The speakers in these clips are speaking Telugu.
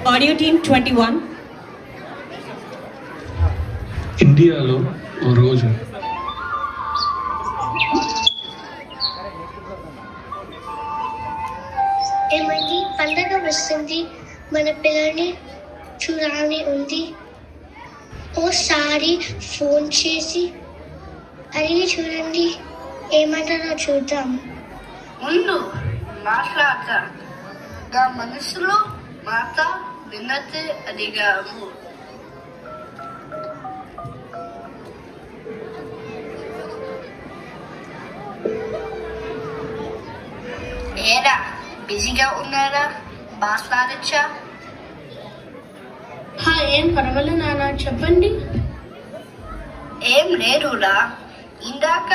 Audio Team 21. ఇండియాలో ఓ రోజు ఏమండి పండగ వస్తుంది, మన పిల్లల్ని చూడాలని ఉంది. ఓసారి ఫోన్ చేసి అడిగి చూడండి, ఏమంటారో చూద్దాం. ముందు మాట్లాడతా నా మనసులో మాట విన్నతే అడిగాము. ఏరా బిజీగా ఉన్నారా? మాట్లాడచ్చా? ఏం పర్వాలేదు నాన్న, చెప్పండి. ఏం లేదురా, ఇందాక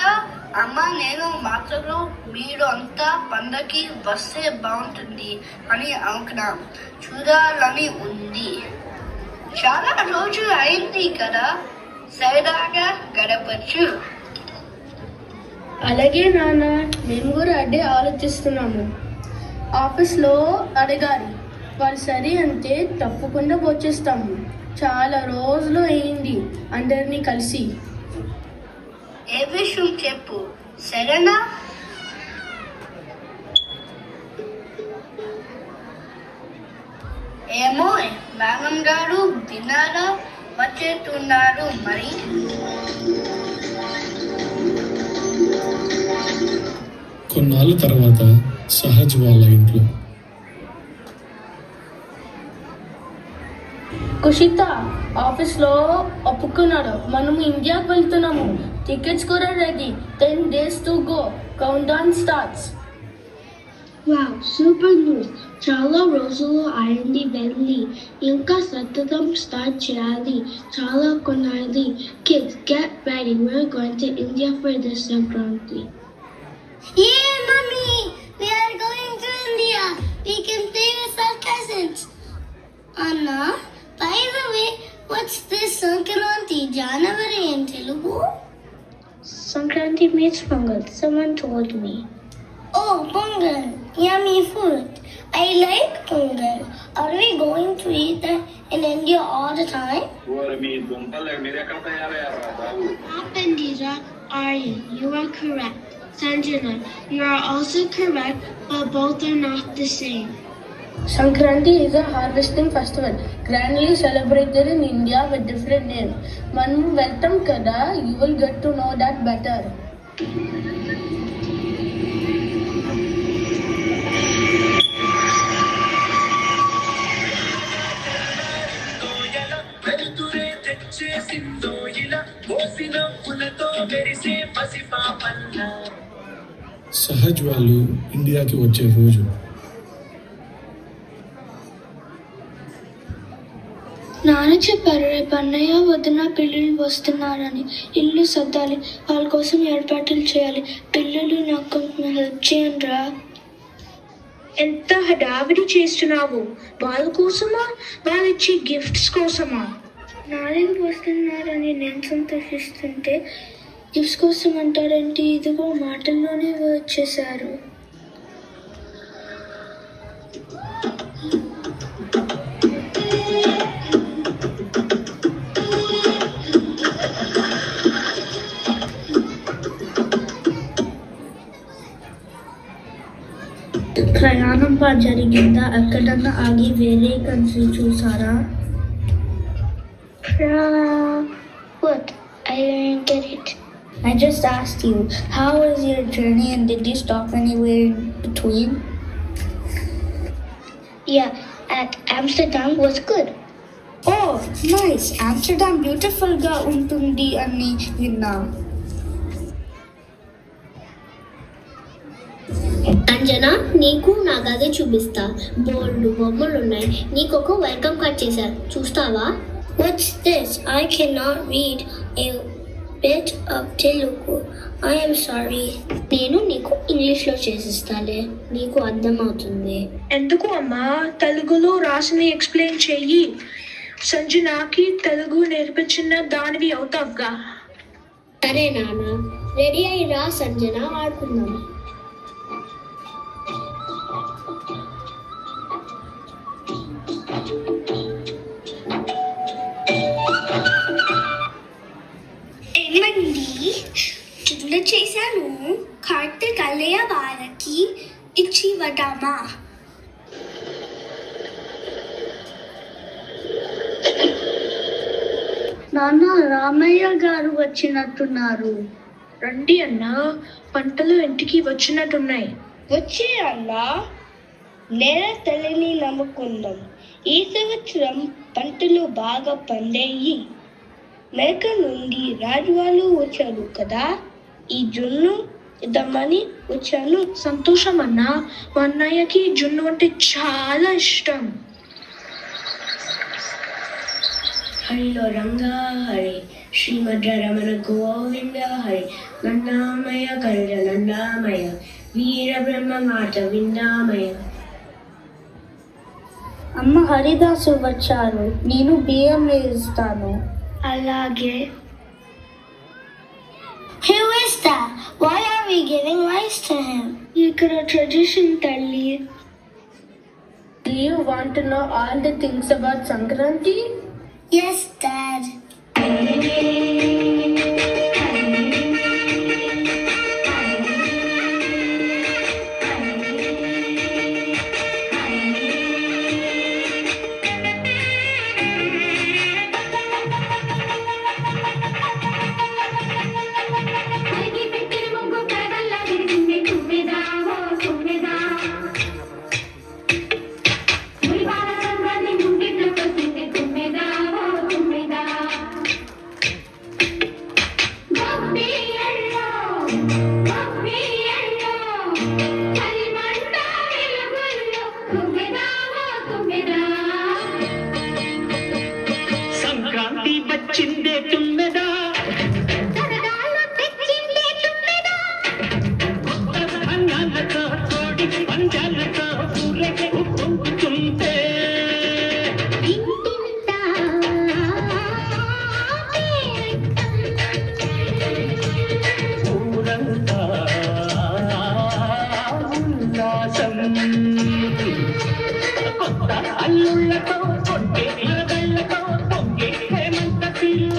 అమ్మ నేను మాటలు మీరు అంతా పండగకి వస్తే బాగుంటుంది అని అనుకున్నాం. చూడాలని ఉంది. చాలా రోజులు అయింది కదా, సరదాగా గడపచ్చు. అలాగే నాన్న, మేము కూడా అదే ఆలోచిస్తున్నాము. ఆఫీస్లో అడగాలి, వాళ్ళు సరే అంటే తప్పకుండా వచ్చేస్తాము. చాలా రోజులు అయింది అందరినీ కలిసి. ఏ విషయం చెప్పు, సరేనా? ఏమో మేడం గారు విన్నారా, వచ్చేస్తున్నారు మరి. కొన్నాళ్ళ తర్వాత సహజ్ వాళ్ళ ఇంట్లో కుషిత ఆఫీస్లో ఒప్పుకున్నాడు, మనము ఇండియాకి వెళ్తున్నాము. టికెట్స్ కూడా ready. 10 days to go. Count down starts. Wow, super news. చాలా రోజులు అయింది వెళ్ళి, ఇంకా సతతం స్టార్ట్ చేయాలి. చాలా కొనాలి. Kids get ready, we're going to India for this Sankranti. Yeah, mommy, we are going to India. We can play with our cousins. Anna, by the way, what's this Sankranti? January in Telugu? Sankranti means Pongal. Someone told me. Oh, Pongal. Yummy food. I like Pongal. Are we going to eat that in India all the time? Pandira, Aryan, you are correct. Sanjana, you are also correct, but both are not the same. Sankranti is a harvesting festival, grandly celebrated in India with different names. Manu, welcome kada, you will get to know that better. Sahaj వాళ్ళు ఇండియాకి వచ్చే రోజు నాన్న చెప్పారు, రేపు అన్నయ్య వదిన పిల్లలు వస్తున్నారని. ఇల్లు సర్దాలి, వాళ్ళ కోసం ఏర్పాట్లు చేయాలి. పిల్లలు నాకు కొంచెం హెల్ప్ చేయండి రా. ఎంత హడావిడి చేస్తున్నావు? వాళ్ళ కోసమా, వాళ్ళిచ్చే గిఫ్ట్స్ కోసమా? నాన్న వస్తున్నారని నేను సంతోషిస్తుంటే గిఫ్ట్స్ కోసం అంటారంటే ఇదిగో మాటల్లోనే వచ్చేసారు. ప్రయాణం జరిగిందా? ఎక్కడన్నా ఆగి వేరే కంట్రీ చూసారా? What? I didn't get it. I just asked you, how was your journey and did you stop anywhere in between? Yeah, at Amsterdam was good. Oh, nice. Amsterdam beautiful ga untundi ani vinna. Anjana, నీకు నా గది చూపిస్తా. బోల్డ్ బొమ్మలు ఉన్నాయి. నీకు ఒక వెల్కమ్ కార్డ్ చేశారు, చూస్తావా? What's this? I cannot read a bit of Telugu. I am sorry. నేను నీకు ఇంగ్లీష్లో చేసిస్తాలే, నీకు అర్థమవుతుంది. ఎందుకు అమ్మా, తెలుగులో రాసిని ఎక్స్ప్లెయిన్ చెయ్యి. సంజనాకి తెలుగు నేర్పించిన దానివి అవుతావుగా. సరే నాన్న, రెడీ అయి రా సంజన, ఆడుకుందాం. అమ్మా. నాన్న రామయ్య గారు వచ్చినట్టున్నారు. రండి అన్నా, పంటలు ఇంటికి వచ్చినట్టున్నాయి. వచ్చే అన్నా, నేల తల్లిని నమ్ముకుందాం. ఈ సంవత్సరం పంటలు బాగా పండాయి. మేక నుండి రాజువాళ్ళు వచ్చారు కదా, ఈ జున్ను ఇద్దామని వచ్చాను. సంతోషం అన్నా, మా అన్నయ్యకి జున్ను అంటే చాలా ఇష్టం. హరిలో రంగా హరి, శ్రీమద్ రమణ గోవింద హరి, నందామయ కరుణ నందామయ, వీర బ్రహ్మ మాట విందామయ. అమ్మ హరిదాసు వచ్చారు, నేను బియ్యం వేస్తాను. అలాగే. Who is that? Why are we giving rice to him? ఇక్కడ ట్రెడిషన్ తల్లి. Do you want to know all the things about Sankranti? Yes, Dad. Sankranti వచ్చిందే తుమ్మెదా, కొత్త ధాన్యాలతో కోడి పంజాలతో ఊరేగే ఉప్పొంగుతుంటే, ఊరంతా ఉల్లాసం. కొత్త అల్లుళ్ళతో కొట్టే ఇరగళ్ళతో పొంగే హేమంత పిల్ల.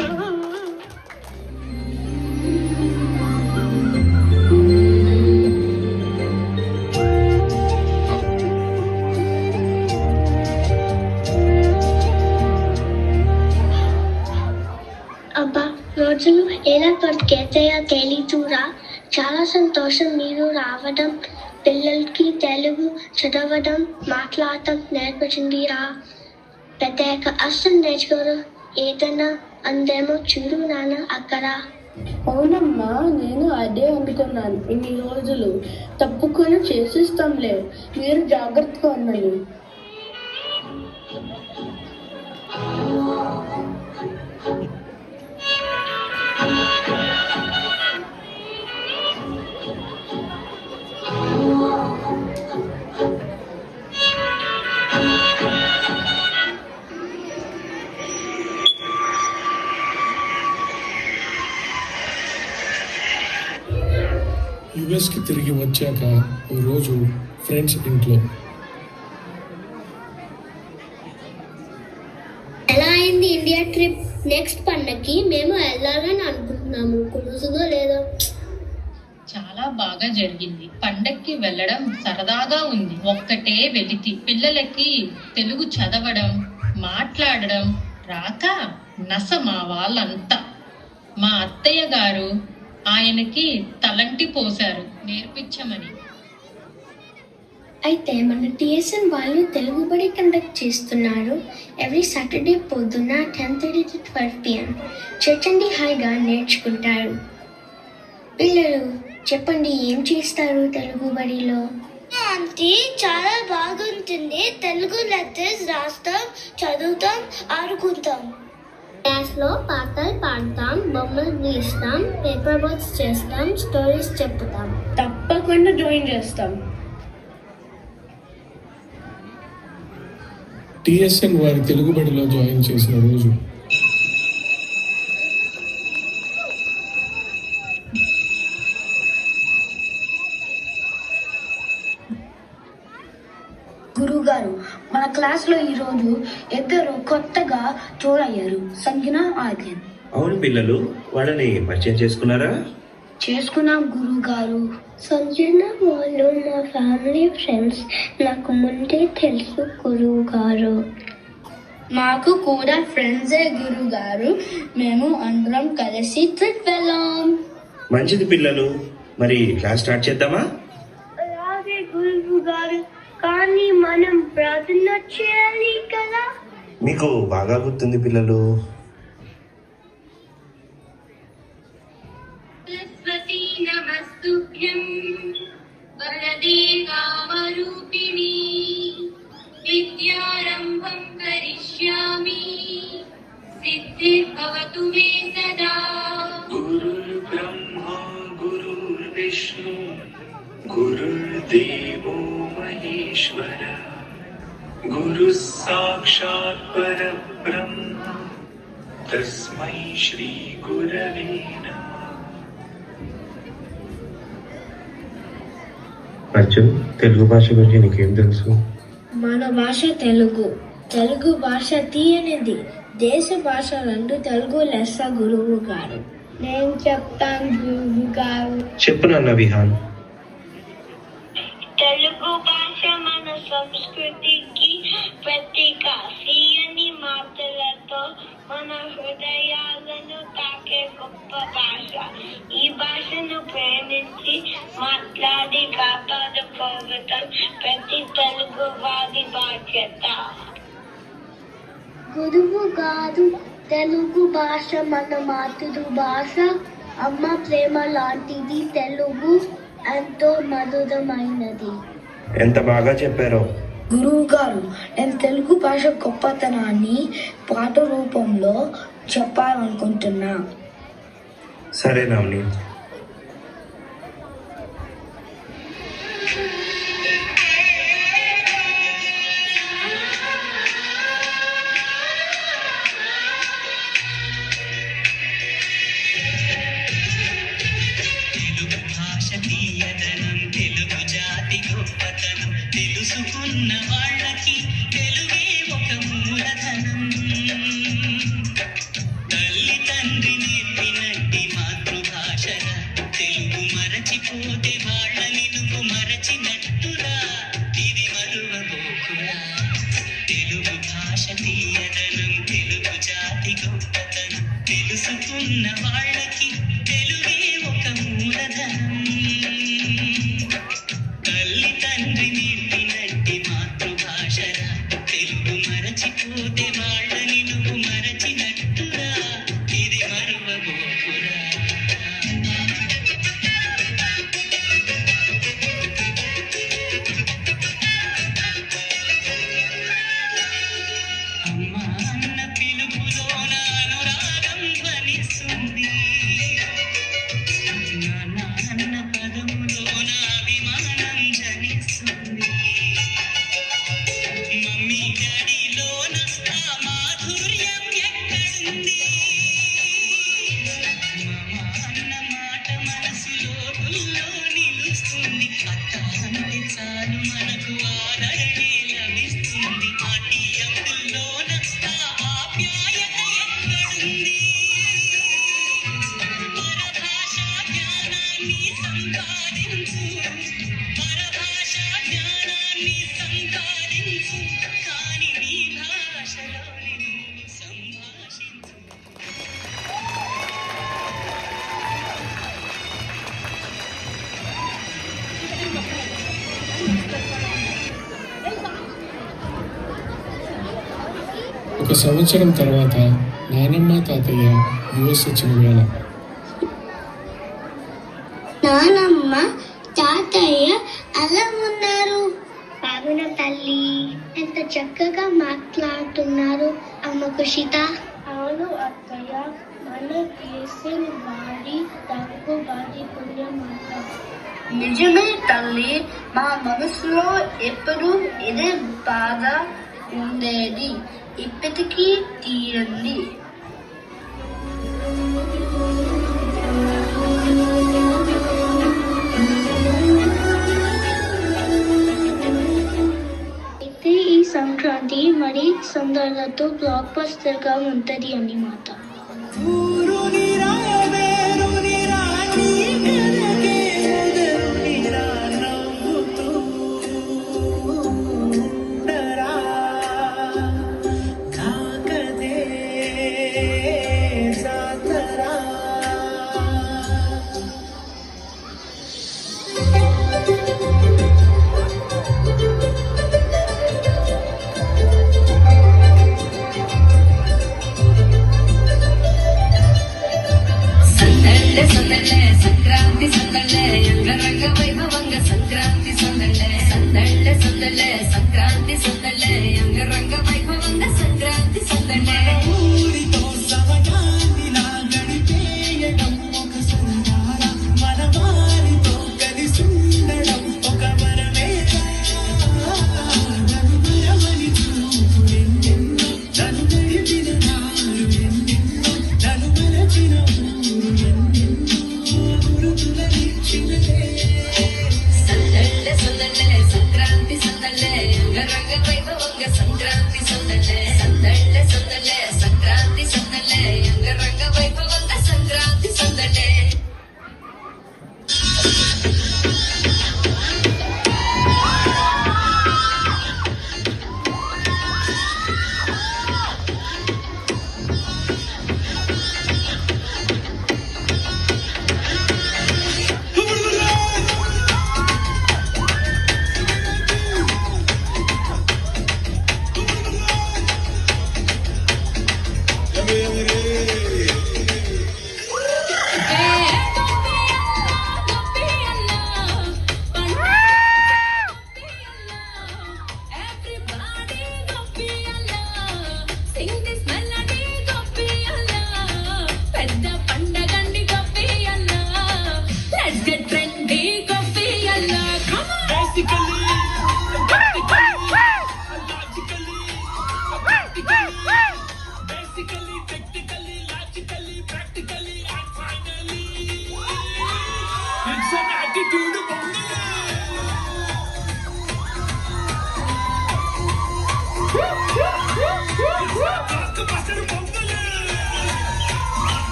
అబ్బా, రోజులు ఎలా పరిగెత్తాయో తెలీదురా. చాలా సంతోషం మీరు రావడం, పిల్లలకి తెలుగు చదవడం మాట్లాడటం నేర్పించిందిరా. పెద్దయ్యాక అస్సలు నేర్చుకోరు. ఏదైనా అందేమో చూడు నాన్న అక్కడ. అవునమ్మా, నేను అదే అనుకున్నాను ఇన్ని రోజులు. తప్పుకొని చేసిస్తాంలే, మీరు జాగ్రత్తగా ఉండండి. యుఎస్కి తిరిగి వచ్చాక ఓ రోజు ఫ్రెండ్స్ ఇంట్లో. ఎలా అయింది ఇండియా ట్రిప్? నెక్స్ట్ పండగకి మేము వెళ్ళాలని అనుకుంటున్నాము. కుదురుతుందో లేదో. చాలా బాగా జరిగింది. పండక్కి వెళ్ళడం సరదాగా ఉంది. ఒక్కటే వెలితి. పిల్లలకి తెలుగు చదవడం మాట్లాడడం రాక నస మా వాళ్ళంతా. మా అత్తయ్య గారు ఆయనకి తలంటి పోశారు నేర్పించమని. అయితే మన టిఎస్ఎన్ వాళ్ళు తెలుగు బడి కండక్ట్ చేస్తున్నారు. ఎవ్రీ సాటర్డే పొద్దున్న 10:30 to 12 PM. చర్చండి, హాయిగా నేర్చుకుంటారు. పిల్లలు చెప్పండి, ఏం చేస్తారు తెలుగు బడిలో? ఆంటీ, చాలా బాగుంటుంది. తెలుగు లెటర్స్ రాస్తాం, చదువుతాం, ఆడుకుంటాం. క్లాస్లో పాటలు పాడతాం, బొమ్మలు గీస్తాం, పేపర్ వర్క్స్ చేస్తాం, స్టోరీస్ చెప్తాం. తప్పకుండా జాయిన్ చేస్తాం. టిఎస్ఎన్ వారి తెలుగు బడిలో జాయిన్ చేసిన రోజు. గురుగారు, మన క్లాస్లో ఈరోజు ఇద్దరు కొత్తగా జోడయ్యారు, సంజ్ఞ ఆద్యన్. అవును పిల్లలు, వాళ్ళని పరిచయం చేసుకున్నారా? చేసుకున్నాం గురువు గారు. సంజన వాళ్ళు మా ఫ్యామిలీ ఫ్రెండ్స్, నాకు ముందే తెలుసు గురువు గారు. మాకు కూడా ఫ్రెండ్సే గురువు గారు. మేము అందరం కలిసి ట్రిప్ వెళ్ళాం. మంచిది పిల్లలు, మరి క్లాస్ స్టార్ట్ చేద్దామా? అలాగే గురువు గారు, కానీ మనం ప్రార్థన చేయాలి కదా. మీకు బాగా గుర్తుంది పిల్లలు. సరస్వతీ నమస్తుభ్యం వరదే కామరూపిణి విద్యారంభం కరిష్యామి సిద్ధిర్భవతు మే సదా. గురుర్బ్రహ్మా గురుర్విష్ణు గురుర్దేవో మహేశ్వర గురుః సాక్షాత్ పరబ్రహ్మ తస్మై శ్రీ గురవే నమః. అర్జున్, తెలుగు భాష గురించి నీకేం తెలుసు? మన భాష తెలుగు. తెలుగు భాష తీయనిది. దేశ భాష రెండు తెలుగు లెస్స గురువు గారు. నేను చెప్తాను గురువు గారు. చెప్పు నాన్న విహాన్. తెలుగు భాష మన సంస్కృతికి ప్రతీక. తీయని మాటలతో మన హృదయాలను తాకే గొప్ప భాష. ఈ భాషను ప్రేమించి మాట్లాడి కాపాడుకోవటం ప్రతి తెలుగు వారి బాధ్యత. గురువు గారు, తెలుగు భాష మన మాతృభాష. అమ్మ ప్రేమ లాంటిది తెలుగు, ఎంతో మధురమైనది. ఎంత బాగా చెప్పారో. గురువు గారు, నేను తెలుగు భాష గొప్పతనాన్ని పాట రూపంలో చెప్పాలనుకుంటున్నా. సరే నవని. తెలుసుకున్న వాళ్ళకి తెలుగే ఒక మూలధనం. తల్లి తండ్రి నేర్పినట్టి మాతృభాషర తెలుగు మరచిపోతే వాళ్ళని నువ్వు మరచినట్టురా. ఇది మరువబోకురా. తెలుగు భాష తీయదనం, తెలుగు జాతి గొప్పతనం. తెలుసుకున్న వాళ్ళకి తెలుగే ఒక మూలధనం. తల్లి తండ్రి నేర్పినట్టి మాతృభాషరా తెలుగు మరచిపోతే వాళ్ళని నువ్వు మరచినట్టురా. ఇది మరువబోకురా. అమ్మ అన్న పిలుపులోన అనురాగం ధ్వనిస్తుంది. నాన్న అన్న పదములోన అభిమానం జనిస్తుంది. మమ్మీ డాడీలోన ఆ మాధుర్యం ఎక్కడుంది? మామ అన్న మాట మనసులో గుల్లో నిలుస్తుంది. అత్త అంటే చాలు మనకు ఆదరణే లభిస్తుంది. ఆటి అంకుల్లోన ఆ ఆప్యాయత ఎక్కడుంది? పరభాషా జ్ఞానాన్ని సంపాదించు. పరభాషా జ్ఞానాన్ని సంపాదించు. కాని నీ భాషలోని నువ్వు సంభాషించు. ఒక సంవత్సరం తర్వాత నానమ్మ తాతయ్య యుఎస్ వచ్చిన వేళ నానమ్మ తాతయ్య ఎలా ఉన్నారు? బాగున్న తల్లి, ఎంత చక్కగా మాట్లాడుతున్నారు. అమ్మ కుషిత. అవును అత్తయ్య, మన దేశం వాడి తెలుగు వాడి పుణ్యమాట. నిజమే తల్లి, మా మనసులో ఎప్పుడు ఇదే బాధ ఉండేది. ఇప్పటికీ తీరండి. అయితే ఈ సంక్రాంతి మరి సందర్భంతో బ్లాక్ బస్టర్ గా ఉంటది అన్నమాట. ఊరుని రావేరుని రాణి less on the list.